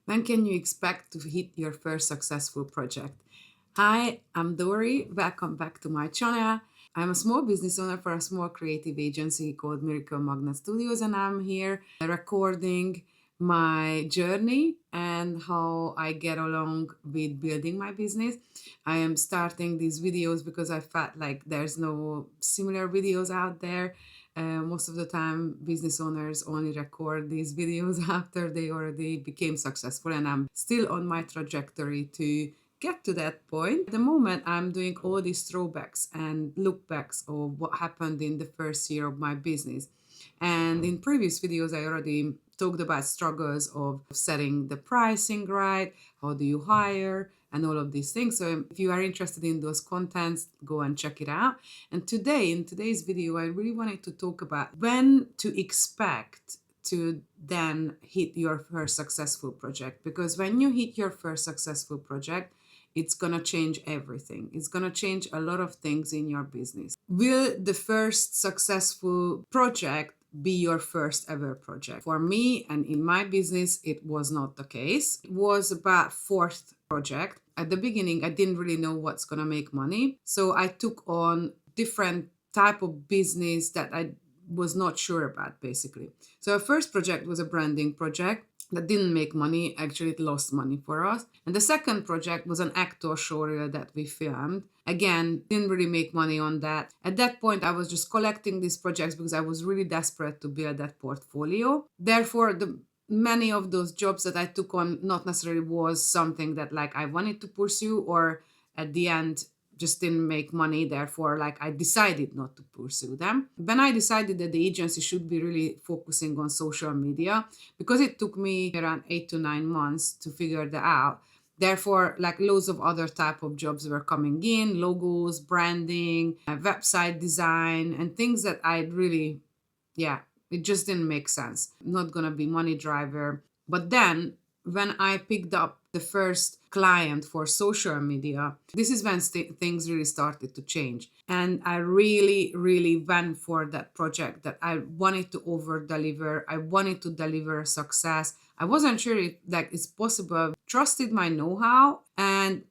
When can you expect to hit your first successful project? Hi, I'm Dory. Welcome back to my channel. I'm a small business owner for a small creative agency called Miracle Magnet Studios, and I'm here recording my journey and how I get along with building my business. I am starting these videos because I felt like there's no similar videos out there. Most of the time, business owners only record these videos after they already became successful, and I'm still on my trajectory to get to that point. At the moment, I'm doing all these throwbacks and lookbacks of what happened in the first year of my business. And in previous videos, I already talked about struggles of setting the pricing right, how do you hire, and all of these things. So if you are interested in those contents, go and check it out. And today, in today's video, I really wanted to talk about when to expect to then hit your first successful project. Because when you hit your first successful project, it's going to change everything. It's going to change a lot of things in your business. Will the first successful project be your first ever project? For me and in my business, it was not the case. It was about fourth project. At the beginning, I didn't really know what's going to make money. So I took on different type of business that I was not sure about, basically. So our first project was a branding project that didn't make money. Actually, it lost money for us. And the second project was an actor show reel that we filmed. Again, didn't really make money on that. At that point, I was just collecting these projects because I was really desperate to build that portfolio. Therefore, many of those jobs that I took on not necessarily was something that like I wanted to pursue, or at the end just didn't make money. Therefore, like I decided not to pursue them. When I decided that the agency should be really focusing on social media, because it took me around 8 to 9 months to figure that out. Therefore, like loads of other type of jobs were coming in, logos, branding, website design, and things that I really, it just didn't make sense. Not gonna be money driver. But then when I picked up the first client for social media, this is when things really started to change. And I really, really went for that project that I wanted to over deliver. I wanted to deliver success. I wasn't sure if like it's possible. Trusted my know-how, and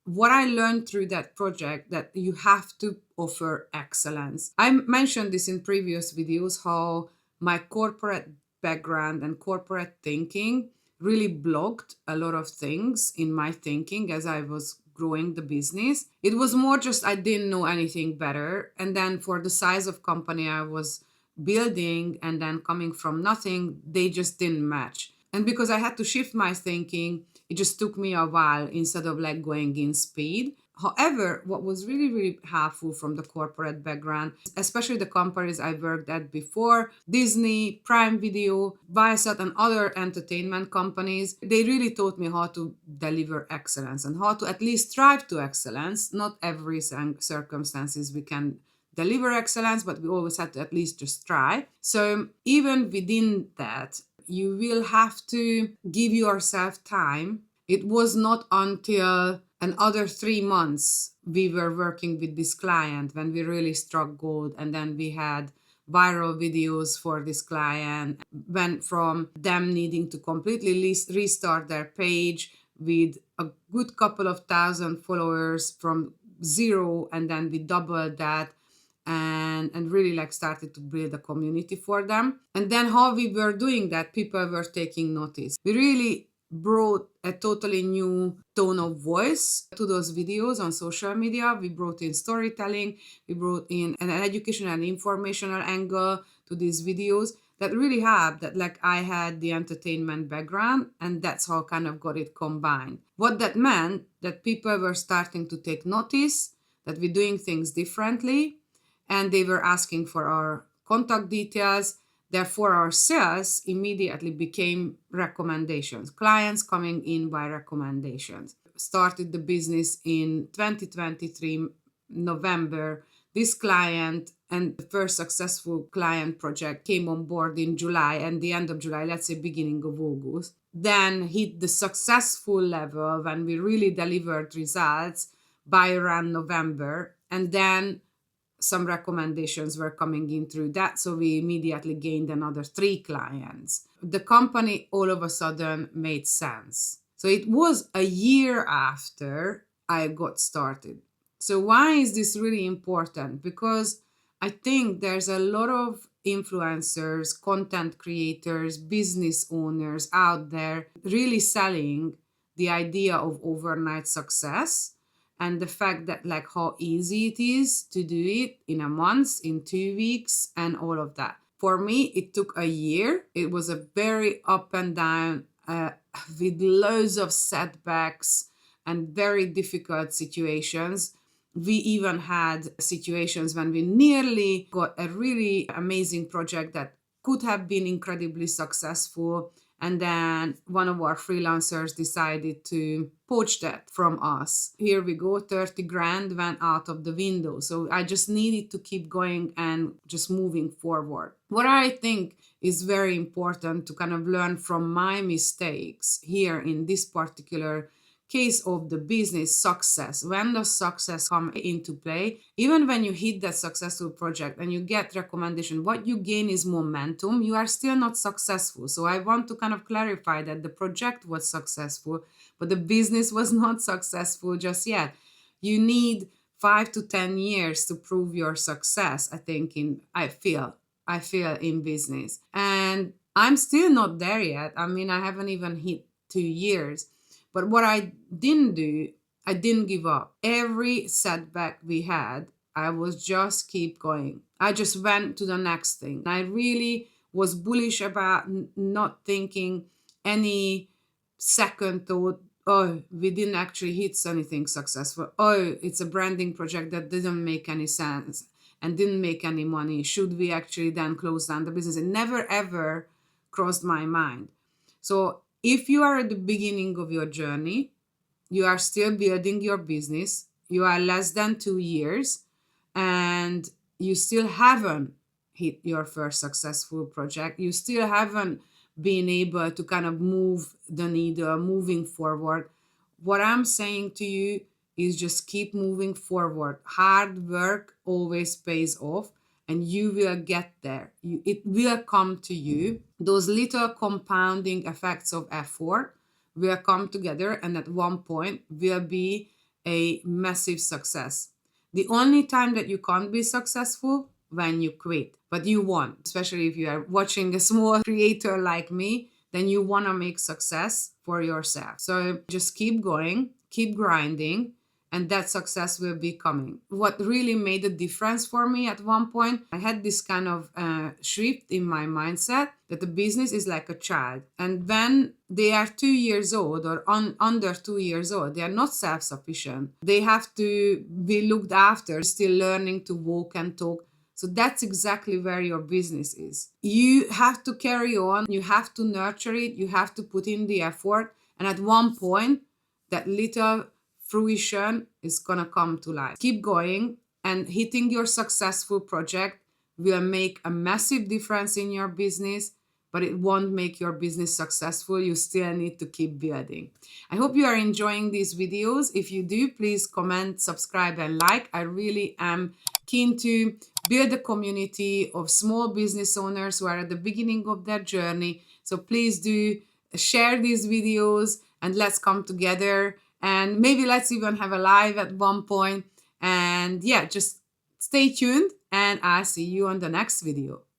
what I learned through that project, that you have to offer excellence. I mentioned this in previous videos, how my corporate background and corporate thinking really blocked a lot of things in my thinking as I was growing the business. It was more just I didn't know anything better. And then for the size of company I was building and then coming from nothing, they just didn't match. And because I had to shift my thinking, it just took me a while instead of like going in speed. However, what was really, really helpful from the corporate background, especially the companies I worked at before, Disney, Prime Video, Viasat, and other entertainment companies, they really taught me how to deliver excellence and how to at least strive to excellence. Not every circumstances we can deliver excellence, but we always have to at least just try. So even within that, you will have to give yourself time. It was not until another 3 months we were working with this client when we really struck gold, and then we had viral videos for this client. Went from them needing to completely restart their page with a good couple of thousand followers from zero, and then we doubled that and really like started to build a community for them. And then how we were doing that, people were taking notice. We really brought a totally new tone of voice to those videos on social media. We brought in storytelling, we brought in an educational and informational angle to these videos that really helped. That like I had the entertainment background, and that's how kind of got it combined. What that meant, that people were starting to take notice that we're doing things differently, and they were asking for our contact details. Therefore, our sales immediately became recommendations, clients coming in by recommendations. Started the business in 2023, November. This client and the first successful client project came on board in July, and the end of July, let's say beginning of August. Then hit the successful level when we really delivered results by around November. And then some recommendations were coming in through that. So we immediately gained another 3 clients. The company all of a sudden made sense. So it was a year after I got started. So why is this really important? Because I think there's a lot of influencers, content creators, business owners out there really selling the idea of overnight success, and the fact that like how easy it is to do it in a month, in 2 weeks, and all of that. For me, it took a year. It was a very up and down, with loads of setbacks and very difficult situations. We even had situations when we nearly got a really amazing project that could have been incredibly successful. And then one of our freelancers decided to poach that from us. Here we go, 30 grand went out of the window. So I just needed to keep going and just moving forward. What I think is very important to kind of learn from my mistakes here in this particular case of the business success. When does success come into play? Even when you hit that successful project and you get recommendation, what you gain is momentum. You are still not successful. So I want to kind of clarify that the project was successful, but the business was not successful just yet. You need 5 to 10 years to prove your success, I think, I feel in business. And I'm still not there yet. I mean, I haven't even hit 2 years. But what I didn't do, I didn't give up. Every setback we had, I was just keep going. I just went to the next thing. I really was bullish about not thinking any second thought, oh, we didn't actually hit anything successful. Oh, it's a branding project that didn't make any sense and didn't make any money. Should we actually then close down the business? It never ever crossed my mind. So if you are at the beginning of your journey, you are still building your business, you are less than 2 years, and you still haven't hit your first successful project, you still haven't been able to kind of move the needle, moving forward, what I'm saying to you is just keep moving forward. Hard work always pays off, and you will get there. It will come to you. Those little compounding effects of effort will come together, and at one point will be a massive success. The only time that you can't be successful when you quit, but you want, especially if you are watching a small creator like me, then you want to make success for yourself. So just keep going, keep grinding, and that success will be coming. What really made a difference for me at one point, I had this kind of shift in my mindset that the business is like a child. And when they are 2 years old or under 2 years old, they are not self-sufficient. They have to be looked after, still learning to walk and talk. So that's exactly where your business is. You have to carry on, you have to nurture it, you have to put in the effort. And at one point, that little fruition is gonna come to life. Keep going, and hitting your successful project will make a massive difference in your business, but it won't make your business successful. You still need to keep building. I hope you are enjoying these videos. If you do, please comment, subscribe, and like. I really am keen to build a community of small business owners who are at the beginning of their journey. So please do share these videos and let's come together. And maybe let's even have a live at one point. And yeah, just stay tuned, and I'll see you on the next video.